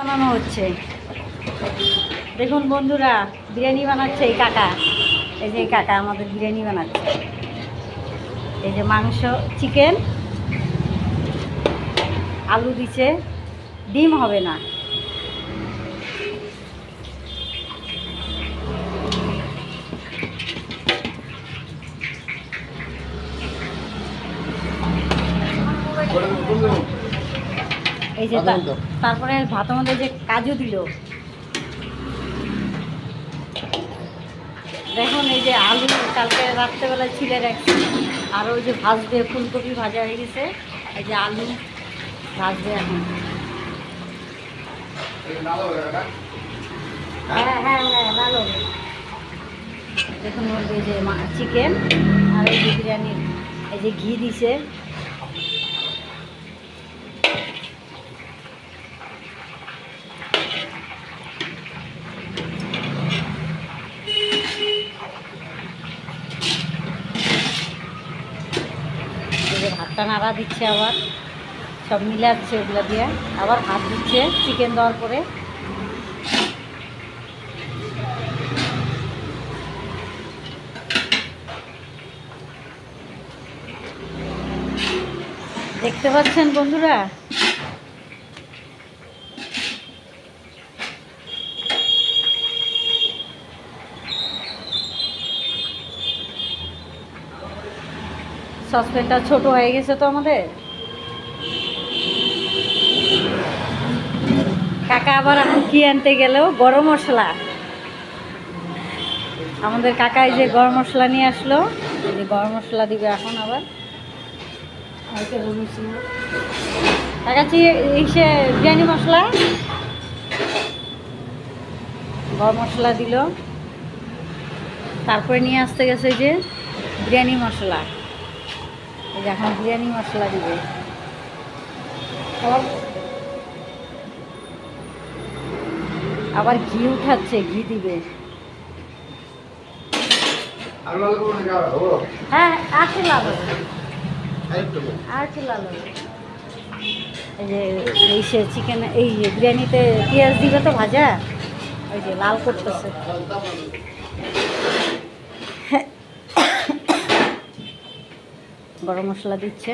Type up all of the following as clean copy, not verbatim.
বানানো হচ্ছে। দেখুন বন্ধুরা, বিরিয়ানি বানাচ্ছে এই কাকা। এই যে কাকা আমাদের বিরিয়ানি বানাচ্ছে। এই যে মাংস, চিকেন, আলু দিচ্ছে, ডিম হবে না। এই যে তারপরে ভাতের মধ্যে যে কাজু দিল। দেখুন এই যে আলু কালকে রাত্রেবেলায় ছিলে রাখছি, আর ওই যে ভাজবে, ফুলকপি ভাজা হয়ে গেছে। এই যে আলু ভাজবে এখন। হ্যাঁ হ্যাঁ হ্যাঁ, ভালো। দেখুন ওর এই যে চিকেন আর এই যে বিরিয়ানির এই যে ঘি দিছে। ভাতটা নাড়া দিচ্ছে, আবার সব মিলাচ্ছে ওগুলো দিয়ে, আবার ভাত দিচ্ছে চিকেন দেওয়ার পরে। দেখতে পাচ্ছেন বন্ধুরা, সসপ্যানটা ছোট হয়ে গেছে তো আমাদের। কাকা আবার এখন কি আনতে গেলেও গরম মশলা। আমাদের কাকা এই যে গরম মশলা নিয়ে আসলো, এই যে গরম মশলা দিবে এখন আবার। কাকাচি এসে বিরিয়ানি মশলা, গরম মশলা দিল। তারপরে নিয়ে আসতে গেছে যে বিরিয়ানি মশলা। এই যে এখন বিরিয়ানি মশলা দিবে। আবার ঘি উঠাচ্ছে, ঘি দিবে। হ্যাঁ, আর একটু লাল হবে, আর একটু লাল হবে। এই যে এই সে চিকেন, এই বিরিয়ানিতে পেঁয়াজ দিবে তো ভাজা, ওই যে লাল করতেছে। গরম মশলা দিচ্ছে।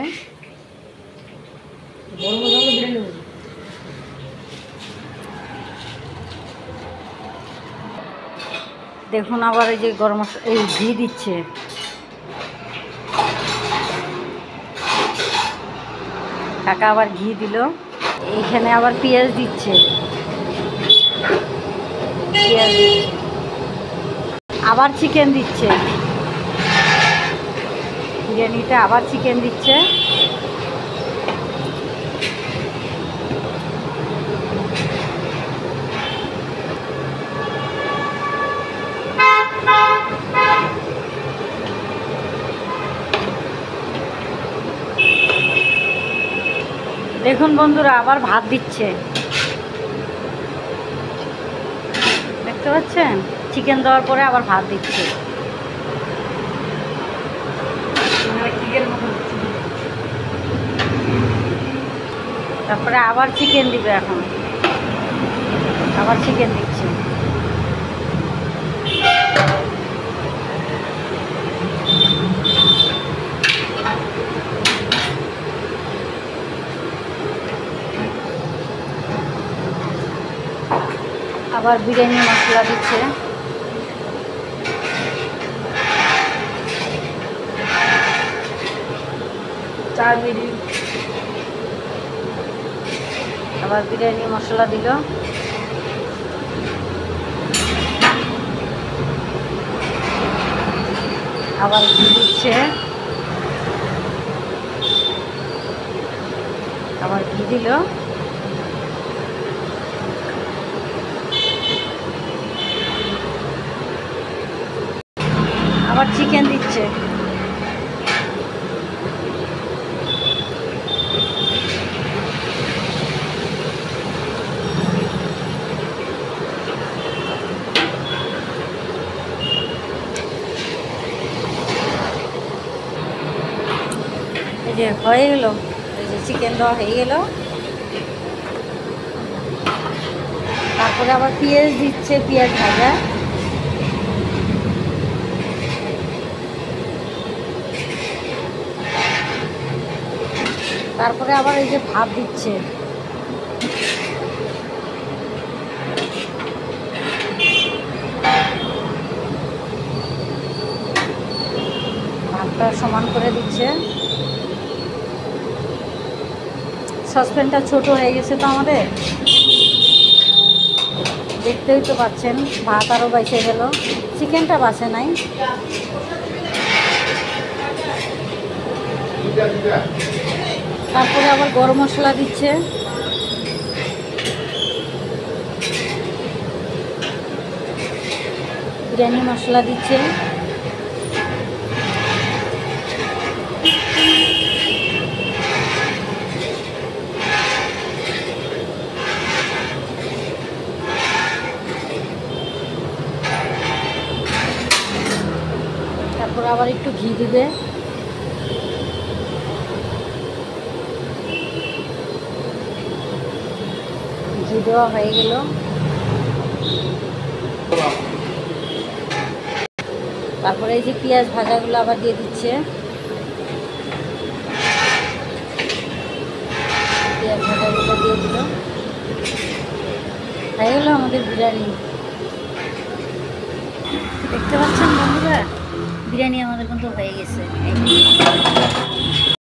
দেখুন আবার এই যে গরম মশলা, এই ঘি দিচ্ছে। কাকা আবার ঘি দিল। এইখানে আবার পেঁয়াজ দিচ্ছে, পেঁয়াজ দিচ্ছে। আবার চিকেন দিচ্ছে, বিরিয়ানিটা আবার চিকেন দিচ্ছে। দেখুন বন্ধুরা, আবার ভাত দিচ্ছে। দেখতে পাচ্ছেন, চিকেন দেওয়ার পরে আবার ভাত দিচ্ছে। তারপরে আবার চিকেন দিবে এখন, আবার চিকেন দিচ্ছে। আবার বিরিয়ানি মশলা দিচ্ছে। আবার বিরিয়ানি মশলা দিল। আবার ঘি দিচ্ছে, আবার ঘি দিল। আবার চিকেন দিচ্ছে। এই যে হয়ে গেল, এই যে চিকেন দেওয়া হয়ে গেল। তারপরে আবার পেঁয়াজ দিচ্ছে, পেঁয়াজ ভাজা। তারপরে আবার এই যে ভাত দিচ্ছে। ভাতটা সমান করে দিচ্ছে। সসপ্যানটা ছোট হয়ে গেছে তো আমাদের, দেখতেই তো পাচ্ছেন। ভাত আরও বেঁচে গেল, চিকেনটা বাঁচে নাই। তারপরে আবার গরম মশলা দিচ্ছে। বিরিয়ানি মশলা দিচ্ছে। তারপর আবার একটু ঘি দিবে। ঘি দেওয়া হয়ে গেল। তারপরে এই যে পেঁয়াজ ভাজাগুলো আবার দিয়ে দিচ্ছে। পেঁয়াজ ভাজাগুলো দিয়ে দিল। হয়ে গেল আমাদের বিরিয়ানি। দেখতে পাচ্ছেন বন্ধুরা, বিরিয়ানি আমাদের কিন্তু হয়ে গেছে।